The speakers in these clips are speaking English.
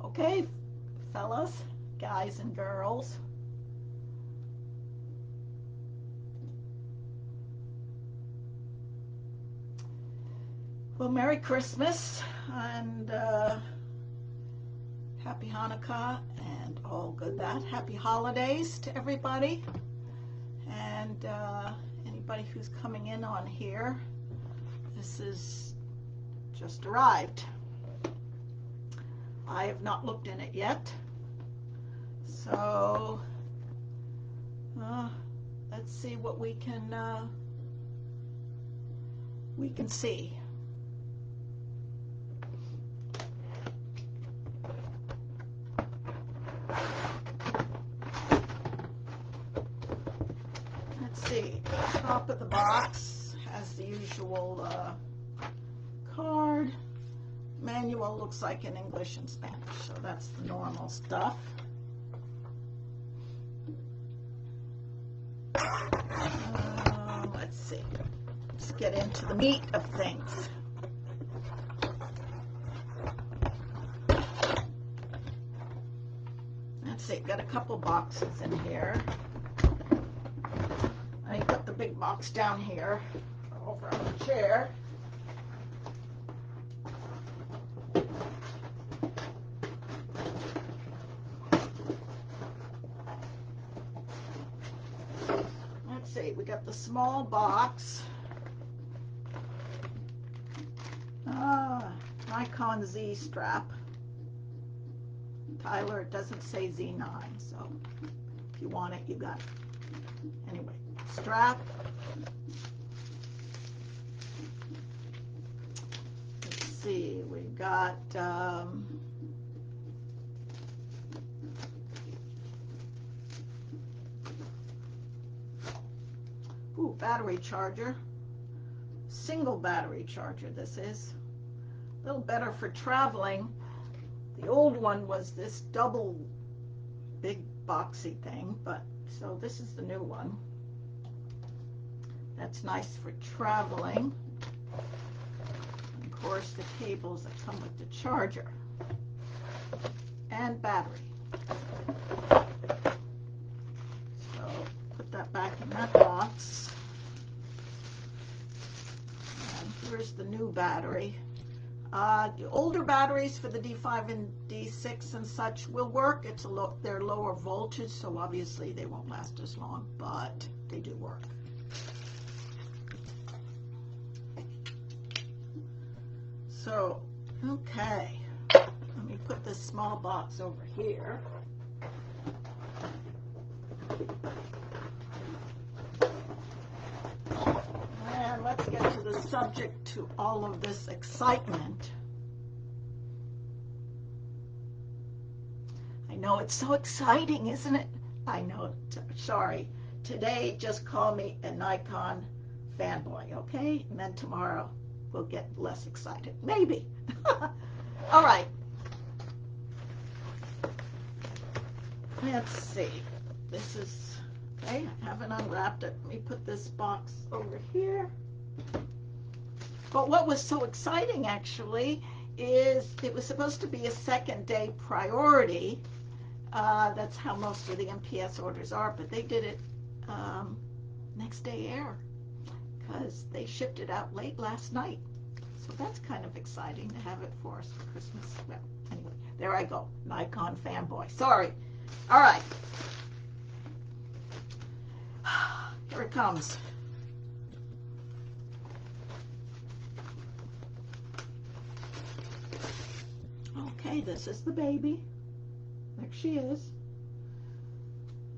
Okay, fellas, guys and girls. Well, Merry Christmas and Happy Hanukkah and all good that. Happy holidays to everybody. And anybody who's coming in on here, this is just arrived. I have not looked in it yet. So let's see what we can see. Let's see. Top of the box has the usual card. Manual looks like in English and Spanish, so that's the normal stuff. Let's see. Let's get into the meat of things. Let's see. Got a couple boxes in here. I put the big box down here over on the chair. We got the small box. Nikon Z strap. Tyler, it doesn't say Z9, so if you want it, you got it. Anyway, strap. Let's see, we got battery charger, single battery charger. This is a little better for traveling. The old one was this double big boxy thing, but so this is the new one. That's nice for traveling. And of course, the cables that come with the charger and battery. So put that back in that box. Here's the new battery. The older batteries for the D5 and D6 and such will work. They're lower voltage, so obviously they won't last as long, but they do work. So, okay. Let me put this small box over here. And let's get to the subject to all of this excitement. I know it's so exciting, isn't it? I know. Sorry. Today, just call me a Nikon fanboy, okay? And then tomorrow, we'll get less excited. Maybe. All right. Let's see. This is... okay, I haven't unwrapped it. Let me put this box over here. But what was so exciting, actually, is it was supposed to be a second day priority. That's how most of the MPS orders are, but they did it next day air because they shipped it out late last night. So that's kind of exciting to have it for us for Christmas. Well, anyway, there I go. Nikon fanboy. Sorry. All right. Here it comes. Okay, this is the baby. There she is.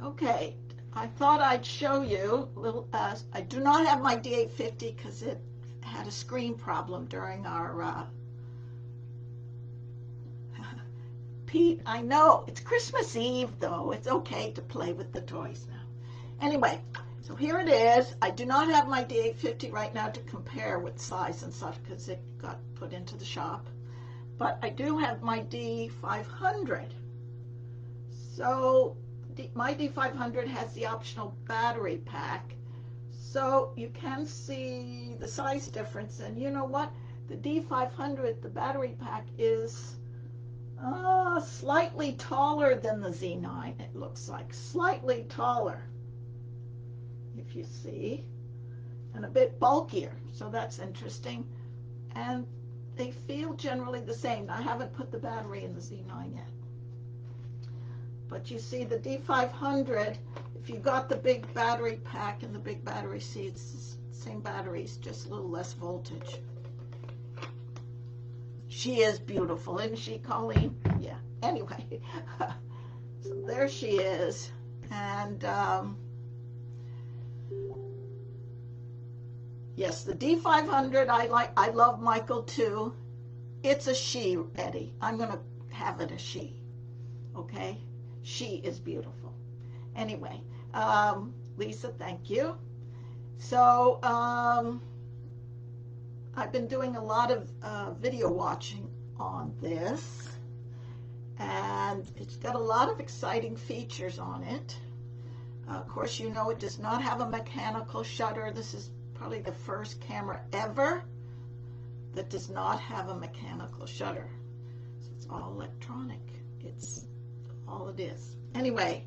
Okay, I thought I'd show you a little. I do not have my D850 because it had a screen problem during our. Pete, I know it's Christmas Eve though. It's okay to play with the toys now. Anyway. So here it is. I do not have my D850 right now to compare with size and such because it got put into the shop. But I do have my D500. So my D500 has the optional battery pack. So you can see the size difference. And you know what? The D500, the battery pack is Slightly taller than the Z9, it looks like. Slightly taller, if you see, and a bit bulkier, so that's interesting. And they feel generally the same. I haven't put the battery in the Z9 yet. But you see the D500, if you got the big battery pack and the big battery seats, same batteries, just a little less voltage. She is beautiful, isn't she, Colleen? Yeah. Anyway, so there she is. And yes, the D500, I love Michael too. It's a she, Eddie. I'm going to have it a she. Okay? She is beautiful. Anyway, Lisa, thank you. So, I've been doing a lot of video watching on this, and it's got a lot of exciting features on it. Of course, you know it does not have a mechanical shutter. This is probably the first camera ever that does not have a mechanical shutter. So it's all electronic. It's all it is. Anyway,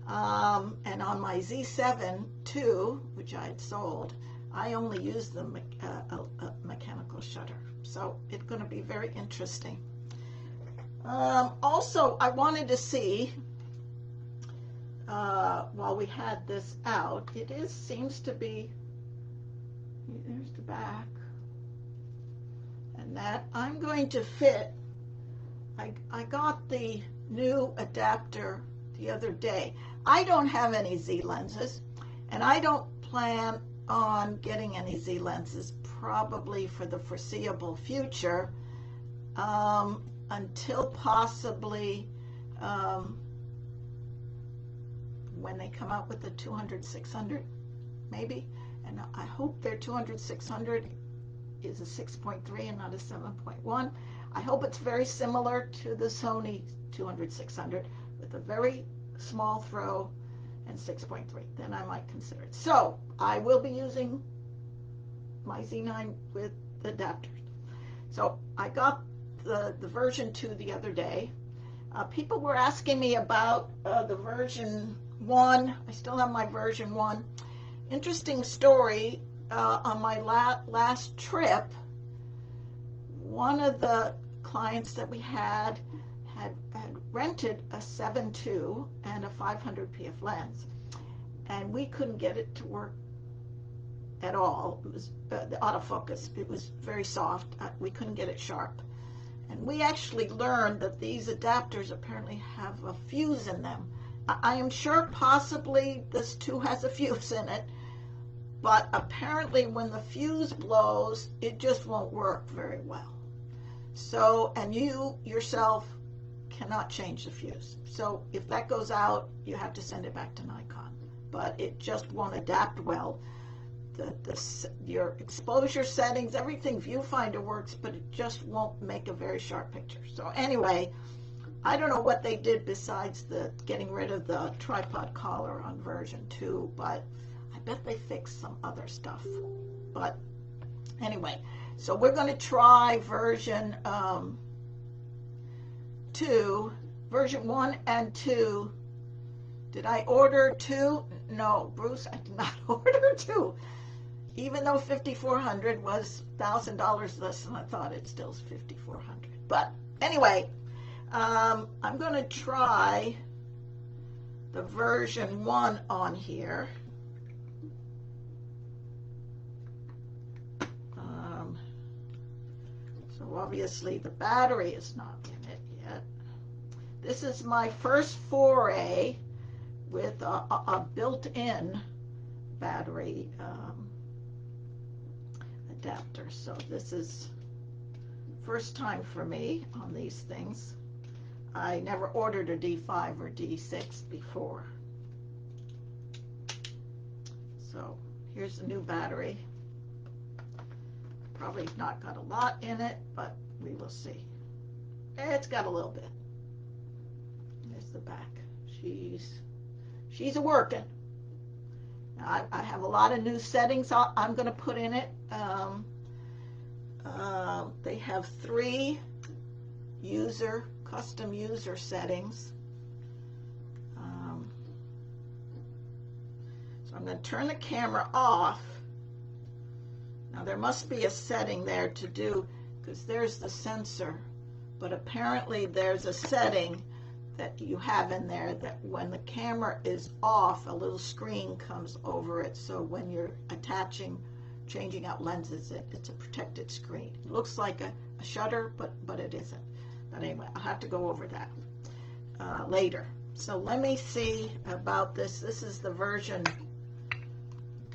and on my Z7 II, which I had sold, I only use the mechanical shutter. So it's going to be very interesting. Also, I wanted to see, while we had this out, seems to be, there's the back, and that I'm going to fit, I got the new adapter the other day. I don't have any Z lenses, and I don't plan on getting any Z lenses probably for the foreseeable future, until possibly when they come out with the 200-600 maybe, and I hope their 200-600 is a 6.3 and not a 7.1. I hope it's very similar to the Sony 200-600 with a very small throw and 6.3. Then I might consider it. So I will be using my Z9 with the adapters. So I got the version 2 the other day. People were asking me about the version 1. I still have my version 1. Interesting story. On my last trip, one of the clients that we had rented a 7.2 and a 500 PF lens, and we couldn't get it to work at all. It was the autofocus. It was very soft. We couldn't get it sharp. And we actually learned that these adapters apparently have a fuse in them. I am sure possibly this too has a fuse in it, but apparently when the fuse blows, it just won't work very well. So, and you yourself cannot change the fuse. So if that goes out, you have to send it back to Nikon, but it just won't adapt well. Your exposure settings, everything, viewfinder works, but it just won't make a very sharp picture. So anyway, I don't know what they did besides getting rid of the tripod collar on version 2, but I bet they fixed some other stuff. But anyway, so we're going to try version 2, version 1 and 2. Did I order 2? No, Bruce, I did not order 2. Even though 5400 was $1,000 less than I thought, it still is 5400. But anyway, I'm going to try the version 1 on here. So obviously the battery is not in it yet. This is my first foray with a built-in battery adapter. So this is first time for me on these things. I never ordered a D5 or D6 before. So here's the new battery. Probably not got a lot in it, but we will see. It's got a little bit. There's the back. She's a working. Now, I have a lot of new settings I'm going to put in it. They have 3 user custom user settings. So I'm going to turn the camera off. Now there must be a setting there to do, because there's the sensor, but apparently there's a setting that you have in there that when the camera is off, a little screen comes over it, so when you're changing out lenses, it's a protected screen. It looks like a shutter, but it isn't. But anyway, I'll have to go over that later. So let me see about this. This is the version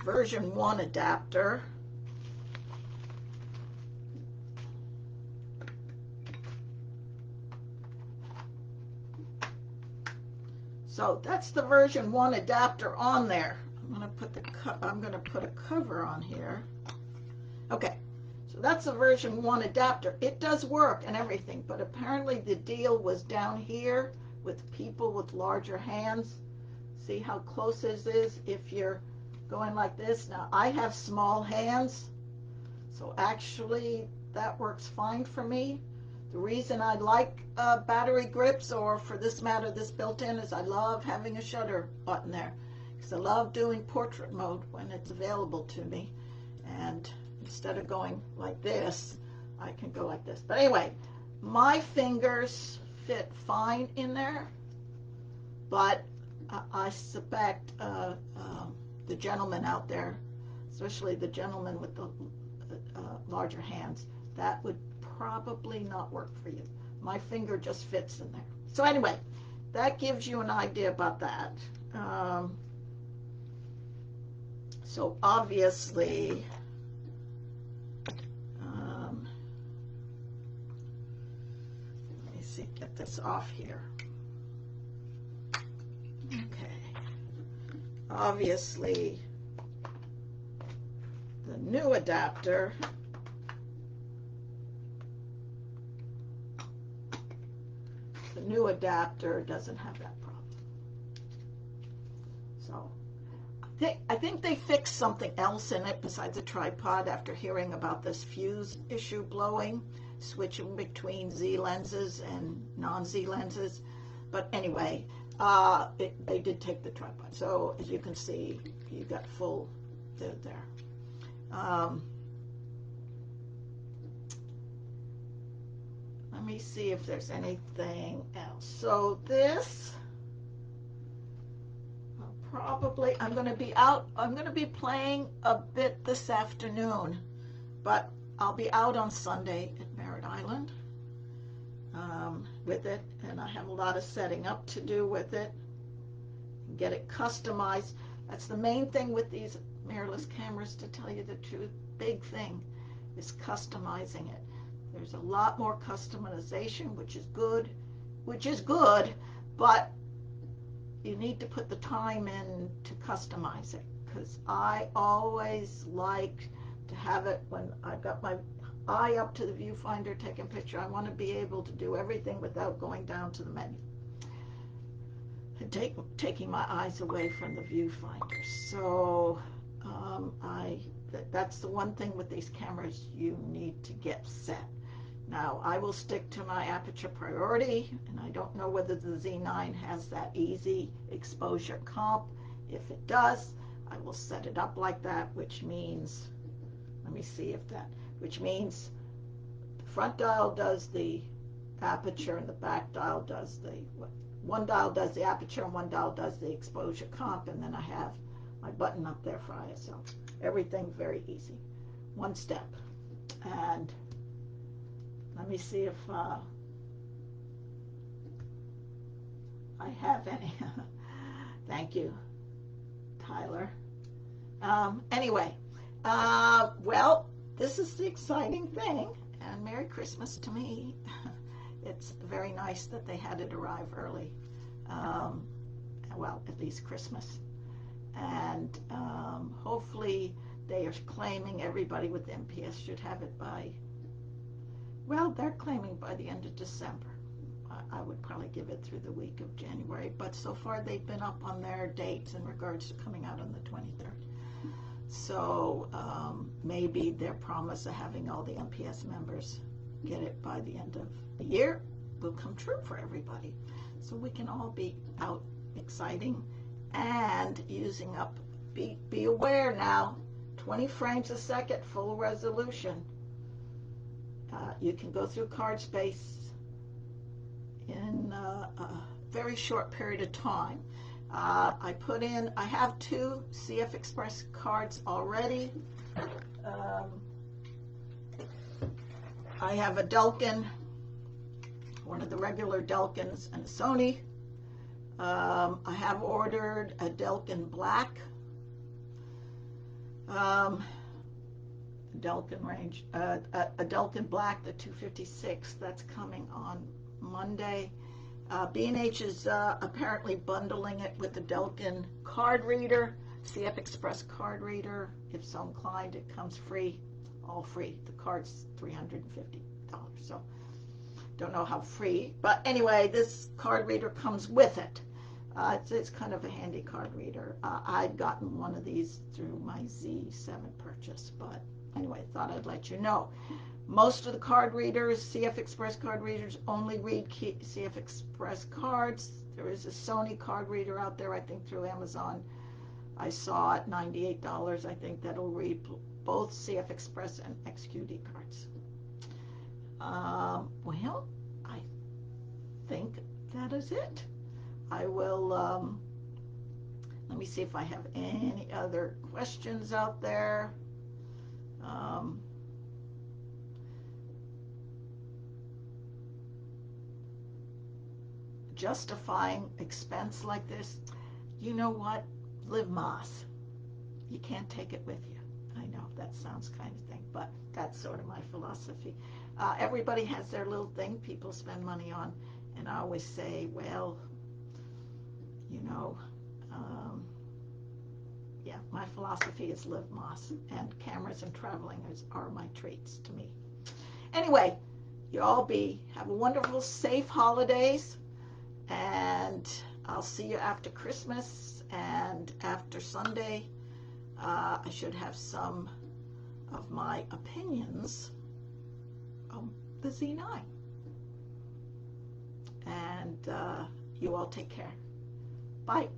1 adapter. So that's the version 1 adapter on there. I'm going to put a cover on here. Okay, so that's the version 1 adapter. It does work and everything, but apparently the deal was down here with people with larger hands. See how close this is if you're going like this. Now I have small hands, so actually that works fine for me. The reason I like battery grips, or for this matter, this built-in, is I love having a shutter button there, because I love doing portrait mode when it's available to me. And instead of going like this, I can go like this. But anyway, my fingers fit fine in there, but I suspect the gentleman out there, especially the gentleman with the larger hands, that would probably not work for you. My finger just fits in there. So anyway, that gives you an idea about that. So obviously, let me see, get this off here. Okay. Obviously, the new adapter doesn't have that problem. So I think they fixed something else in it besides a tripod after hearing about this fuse issue blowing, switching between Z lenses and non-Z lenses. But anyway, they did take the tripod. So as you can see, you got full there. Let me see if there's anything else. So this, I'm going to be out. I'm going to be playing a bit this afternoon, but I'll be out on Sunday at Merritt Island with it, and I have a lot of setting up to do with it. Get it customized. That's the main thing with these mirrorless cameras, to tell you the truth. Big thing is customizing it. There's a lot more customization, which is good, but you need to put the time in to customize it, because I always like to have it when I've got my eye up to the viewfinder taking a picture. I want to be able to do everything without going down to the menu and taking my eyes away from the viewfinder. So that's the one thing with these cameras you need to get set. Now, I will stick to my aperture priority, and I don't know whether the Z9 has that easy exposure comp. If it does, I will set it up like that, which means, let me see if that, which means the front dial does the aperture and the back dial does the, one dial does the aperture and one dial does the exposure comp, and then I have my button up there for ISO. Everything very easy. One step. And let me see if I have any. Thank you, Tyler. Anyway, well, this is the exciting thing, and Merry Christmas to me. It's very nice that they had it arrive early. Well, at least Christmas. And hopefully they are claiming everybody with MPS should have it by, well, they're claiming by the end of December. I would probably give it through the week of January, but so far they've been up on their dates in regards to coming out on the 23rd. So maybe their promise of having all the MPS members get it by the end of the year will come true for everybody. So we can all be out exciting and using up, be aware now, 20 frames a second, full resolution. You can go through card space in a very short period of time. I have 2 CF Express cards already. I have a Delkin, one of the regular Delkins, and a Sony. I have ordered a Delkin Black, Delkin range, a Delkin Black, the 256. That's coming on Monday. B&H is apparently bundling it with the Delkin card reader, CF Express card reader. If so inclined, it comes free, all free. The card's $350, so don't know how free. But anyway, this card reader comes with it. It's kind of a handy card reader. I'd gotten one of these through my Z7 purchase, but anyway, thought I'd let you know. Most of the card readers, CF Express card readers, only read CF Express cards. There is a Sony card reader out there, I think through Amazon. I saw at $98, I think, that'll read both CF Express and XQD cards. Well, I think that is it. I will, let me see if I have any other questions out there. Justifying expense like this, you know what? Live Moss. You can't take it with you. I know that sounds kind of thing, but that's sort of my philosophy. Everybody has their little thing people spend money on, and I always say, well, you know, yeah, my philosophy is live Moss, and cameras and traveling are my treats to me. Anyway, you all have a wonderful, safe holidays, and I'll see you after Christmas, and after Sunday, I should have some of my opinions on the Z9. And you all take care. Bye.